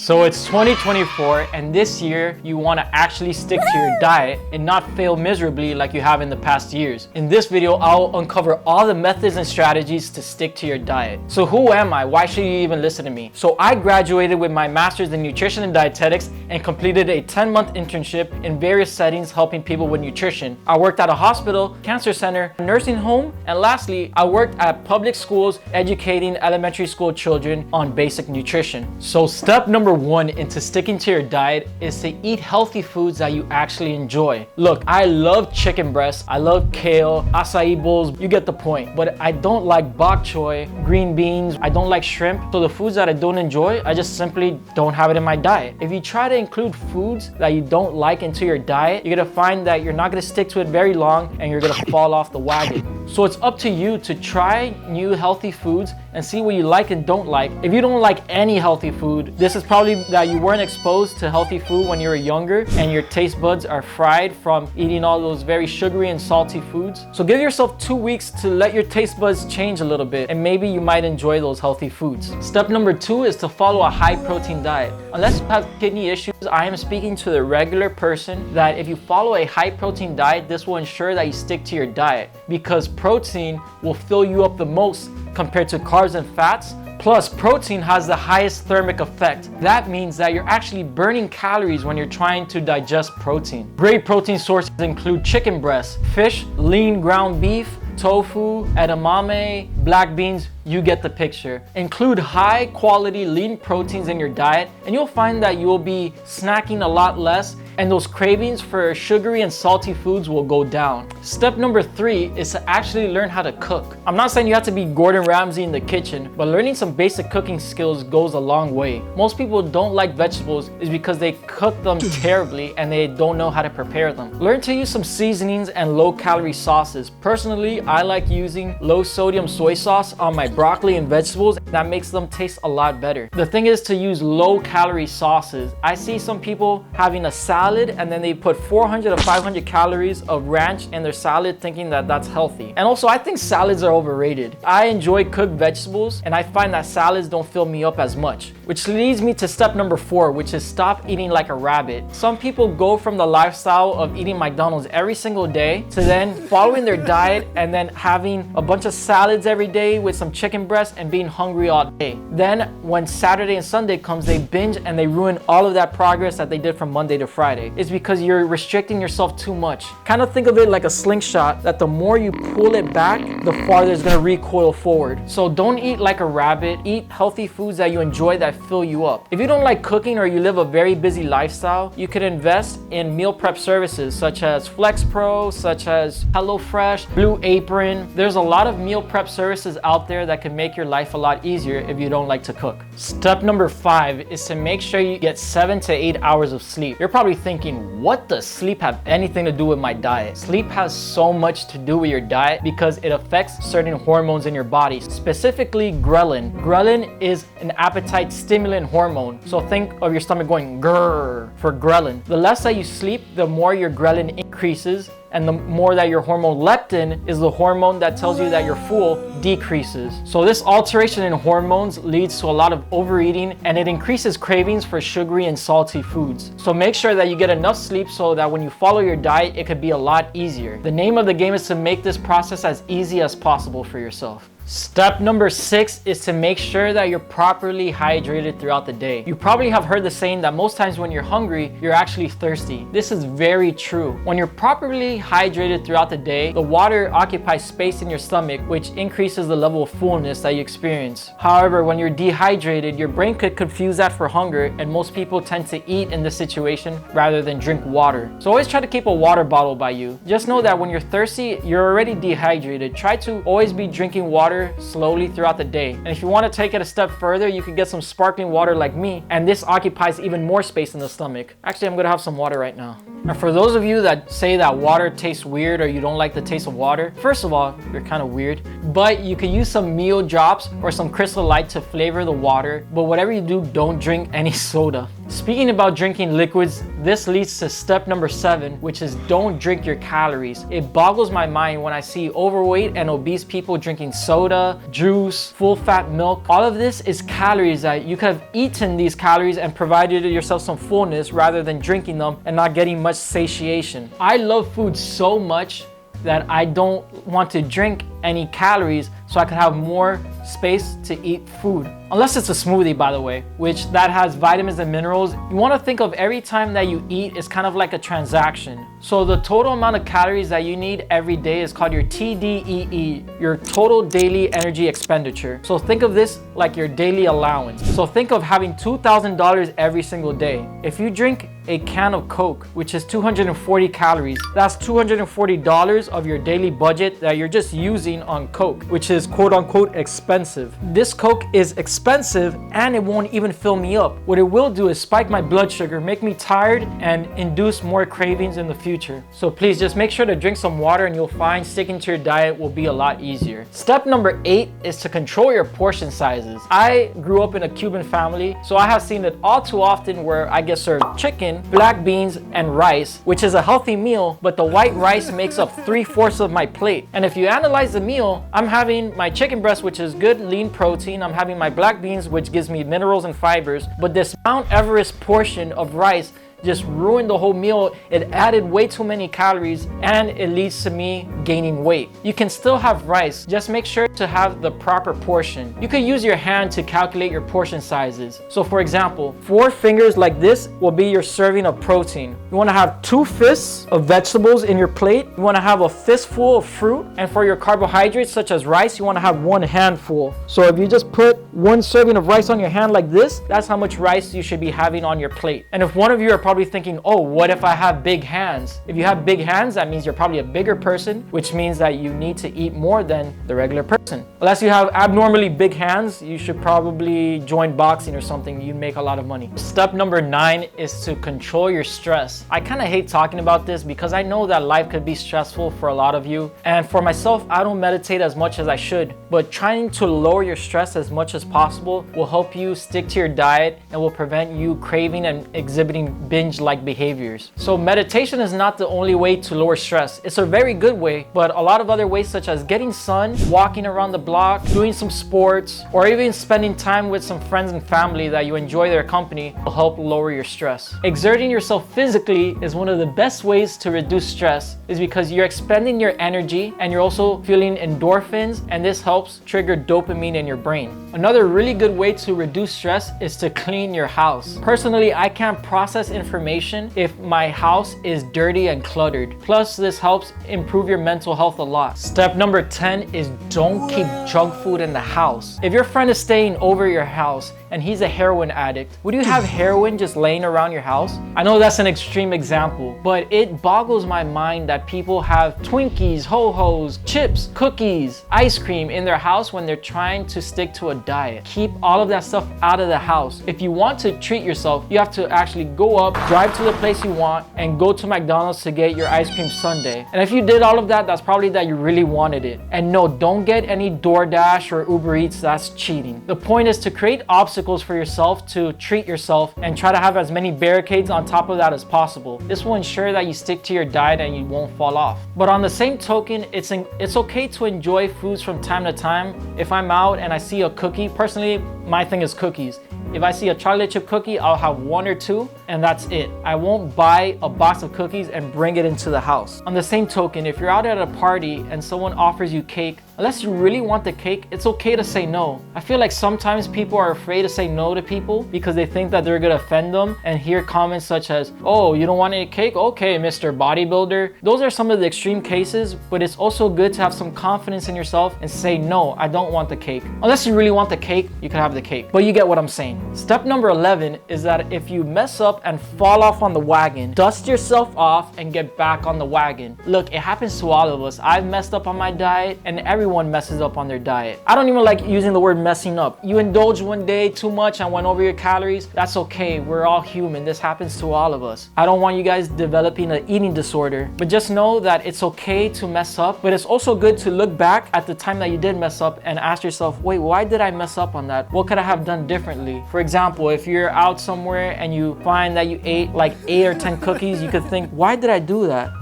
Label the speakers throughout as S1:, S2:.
S1: So it's 2024 and this year you want to actually stick to your diet and not fail miserably like you have in the past years. In this video, I'll uncover all the methods and strategies to stick to your diet. So who am I? Why should you even listen to me? So I graduated with my master's in nutrition and dietetics and completed a 10-month internship in various settings helping people with nutrition. I worked at a hospital, cancer center, nursing home, and lastly, I worked at public schools educating elementary school children on basic nutrition. So step number one into sticking to your diet is to eat healthy foods that you actually enjoy. Look, I love chicken breasts, I love kale, acai bowls, you get the point. But I don't like bok choy, green beans, I don't like shrimp. So the foods that I don't enjoy, I just simply don't have it in my diet. If you try to include foods that you don't like into your diet, you're gonna find that you're not gonna stick to it very long and you're gonna fall off the wagon. So it's up to you to try new healthy foods and see what you like and don't like. If you don't like any healthy food, this is probably that you weren't exposed to healthy food when you were younger and your taste buds are fried from eating all those very sugary and salty foods. So give yourself 2 weeks to let your taste buds change a little bit and maybe you might enjoy those healthy foods. Step number 2 is to follow a high protein diet. Unless you have kidney issues, I am speaking to the regular person that if you follow a high protein diet, this will ensure that you stick to your diet because protein will fill you up the most compared to carbs and fats. Plus, protein has the highest thermic effect. That means that you're actually burning calories when you're trying to digest protein. Great protein sources include chicken breast, fish, lean ground beef, tofu, edamame, black beans, you get the picture. Include high quality lean proteins in your diet and you'll find that you'll be snacking a lot less and those cravings for sugary and salty foods will go down. Step number 3 is to actually learn how to cook. I'm not saying you have to be Gordon Ramsay in the kitchen, but learning some basic cooking skills goes a long way. Most people don't like vegetables is because they cook them terribly and they don't know how to prepare them. Learn to use some seasonings and low-calorie sauces. Personally, I like using low-sodium soy sauce on my broccoli and vegetables. That makes them taste a lot better. The thing is to use low-calorie sauces. I see some people having a salad and then they put 400 to 500 calories of ranch in their salad thinking that that's healthy. And also I think salads are overrated. I enjoy cooked vegetables and I find that salads don't fill me up as much. Which leads me to step number 4, which is stop eating like a rabbit. Some people go from the lifestyle of eating McDonald's every single day to then following their diet and then having a bunch of salads every day with some chicken breast and being hungry all day. Then when Saturday and Sunday comes, they binge and they ruin all of that progress that they did from Monday to Friday. It's because you're restricting yourself too much. Kind of think of it like a slingshot that the more you pull it back, the farther it's gonna recoil forward. So don't eat like a rabbit. Eat healthy foods that you enjoy that fill you up. If you don't like cooking or you live a very busy lifestyle, you could invest in meal prep services such as FlexPro, such as HelloFresh, Blue Apron. There's a lot of meal prep services out there that can make your life a lot easier if you don't like to cook. Step number 5 is to make sure you get 7 to 8 hours of sleep. You're probably thinking, what does sleep have anything to do with my diet? Sleep has so much to do with your diet because it affects certain hormones in your body, specifically ghrelin. Ghrelin is an appetite stimulant hormone. So think of your stomach going grrr for ghrelin. The less that you sleep, the more your ghrelin increases, and the more that your hormone leptin is the hormone that tells you that you're full decreases. So this alteration in hormones leads to a lot of overeating and it increases cravings for sugary and salty foods. So make sure that you get enough sleep so that when you follow your diet, it could be a lot easier. The name of the game is to make this process as easy as possible for yourself. Step number 6 is to make sure that you're properly hydrated throughout the day. You probably have heard the saying that most times when you're hungry, you're actually thirsty. This is very true. When you're properly hydrated throughout the day, the water occupies space in your stomach, which increases the level of fullness that you experience. However, when you're dehydrated, your brain could confuse that for hunger, and most people tend to eat in this situation rather than drink water. So always try to keep a water bottle by you. Just know that when you're thirsty, you're already dehydrated. Try to always be drinking water slowly throughout the day. And if you want to take it a step further, you could get some sparkling water like me, and this occupies even more space in the stomach. Actually, I'm gonna have some water right now. And for those of you that say that water tastes weird or you don't like the taste of water, first of all, you're kind of weird, but you can use some meal drops or some Crystal Light to flavor the water. But whatever you do, don't drink any soda. Speaking about drinking liquids, this leads to step number 7, which is don't drink your calories. It boggles my mind when I see overweight and obese people drinking soda, juice, full-fat milk. All of this is calories that you could have eaten these calories and provided yourself some fullness rather than drinking them and not getting much satiation. I love food so much that I don't want to drink any calories so I could have more space to eat food. Unless it's a smoothie, by the way, which that has vitamins and minerals. You want to think of every time that you eat is kind of like a transaction. So the total amount of calories that you need every day is called your TDEE, your total daily energy expenditure. So think of this like your daily allowance. So think of having $2,000 every single day. If you drink a can of Coke, which is 240 calories, that's $240 of your daily budget that you're just using on Coke, which is quote unquote expensive. This Coke is expensive and it won't even fill me up. What it will do is spike my blood sugar, make me tired, and induce more cravings in the future. So please just make sure to drink some water and you'll find sticking to your diet will be a lot easier. Step number 8 is to control your portion sizes. I grew up in a Cuban family, so I have seen it all too often where I get served chicken, black beans, and rice, which is a healthy meal, but the white rice makes up 3/4 of my plate. And if you analyze the meal, I'm having my chicken breast, which is good lean protein. I'm having my black beans, which gives me minerals and fibers, but this Mount Everest portion of rice just ruined the whole meal. It added way too many calories and it leads to me gaining weight. You can still have rice, just make sure to have the proper portion. You could use your hand to calculate your portion sizes. So for example, 4 fingers like this will be your serving of protein. You want to have 2 fists of vegetables in your plate. You want to have a fistful of fruit. And for your carbohydrates such as rice, you want to have 1 handful. So if you just put 1 serving of rice on your hand like this, that's how much rice you should be having on your plate. And if one of you are probably thinking, oh, what if I have big hands? If you have big hands, that means you're probably a bigger person, which means that you need to eat more than the regular person. Unless you have abnormally big hands, you should probably join boxing or something. You'd make a lot of money. Step number 9 is to control your stress. I kind of hate talking about this because I know that life could be stressful for a lot of you. And for myself, I don't meditate as much as I should, but trying to lower your stress as much as possible will help you stick to your diet and will prevent you craving and exhibiting binge-like behaviors. So meditation is not the only way to lower stress. It's a very good way, but a lot of other ways such as getting sun, walking around the block, doing some sports, or even spending time with some friends and family that you enjoy their company will help lower your stress. Exerting yourself physically is one of the best ways to reduce stress, is because you're expending your energy and you're also feeling endorphins, and this helps trigger dopamine in your brain. Another really good way to reduce stress is to clean your house. Personally, I can't process information if my house is dirty and cluttered. Plus, this helps improve your mental health a lot. Step number 10 is don't keep junk food in the house. If your friend is staying over your house and he's a heroin addict, would you have heroin just laying around your house? I know that's an extreme example, but it boggles my mind that people have Twinkies, Ho-Hos, chips, cookies, ice cream in their house when they're trying to stick to a diet. Keep all of that stuff out of the house. If you want to treat yourself, you have to actually go up, drive to the place you want, and go to McDonald's to get your ice cream sundae. And if you did all of that, that's probably that you really wanted it. And no, don't get any DoorDash or Uber Eats, that's cheating. The point is to create obstacles for yourself to treat yourself and try to have as many barricades on top of that as possible. This will ensure that you stick to your diet and you won't fall off. But on the same token, it's okay to enjoy foods from time to time. If I'm out and I see a cookie, personally, my thing is cookies. If I see a chocolate chip cookie, I'll have 1 or 2 and that's it. I won't buy a box of cookies and bring it into the house. On the same token, if you're out at a party and someone offers you cake, unless you really want the cake, it's okay to say no. I feel like sometimes people are afraid to say no to people because they think that they're gonna offend them and hear comments such as, oh, you don't want any cake? Okay, Mr. Bodybuilder. Those are some of the extreme cases, but it's also good to have some confidence in yourself and say, no, I don't want the cake. Unless you really want the cake, you can have the cake. But you get what I'm saying. Step number 11 is that if you mess up and fall off on the wagon, dust yourself off and get back on the wagon. Look, it happens to all of us. I've messed up on my diet and everyone Everyone messes up on their diet. I don't even like using the word messing up. You indulge one day too much and went over your calories. That's okay. We're all human. This happens to all of us. I don't want you guys developing an eating disorder, but just know that it's okay to mess up, but it's also good to look back at the time that you did mess up and ask yourself, wait, why did I mess up on that? What could I have done differently? For example, if you're out somewhere and you find that you ate like 8 or 10 cookies, you could think, why did I do that?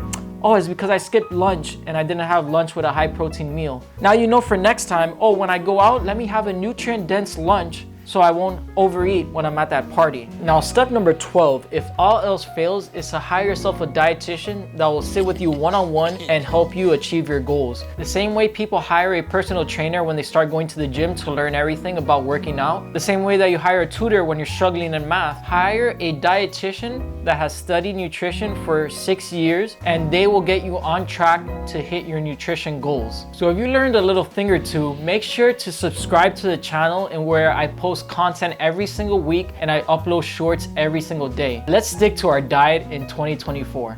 S1: Oh, it's because I skipped lunch and I didn't have lunch with a high protein meal. Now you know for next time, oh, when I go out, let me have a nutrient dense lunch so I won't overeat when I'm at that party. Now, step number 12, if all else fails, is to hire yourself a dietitian that will sit with you one-on-one and help you achieve your goals. The same way people hire a personal trainer when they start going to the gym to learn everything about working out, the same way that you hire a tutor when you're struggling in math, hire a dietitian that has studied nutrition for 6 years, and they will get you on track to hit your nutrition goals. So if you learned a little thing or two, make sure to subscribe to the channel, and where I post content every single week and I upload shorts every single day. Let's stick to our diet in 2024.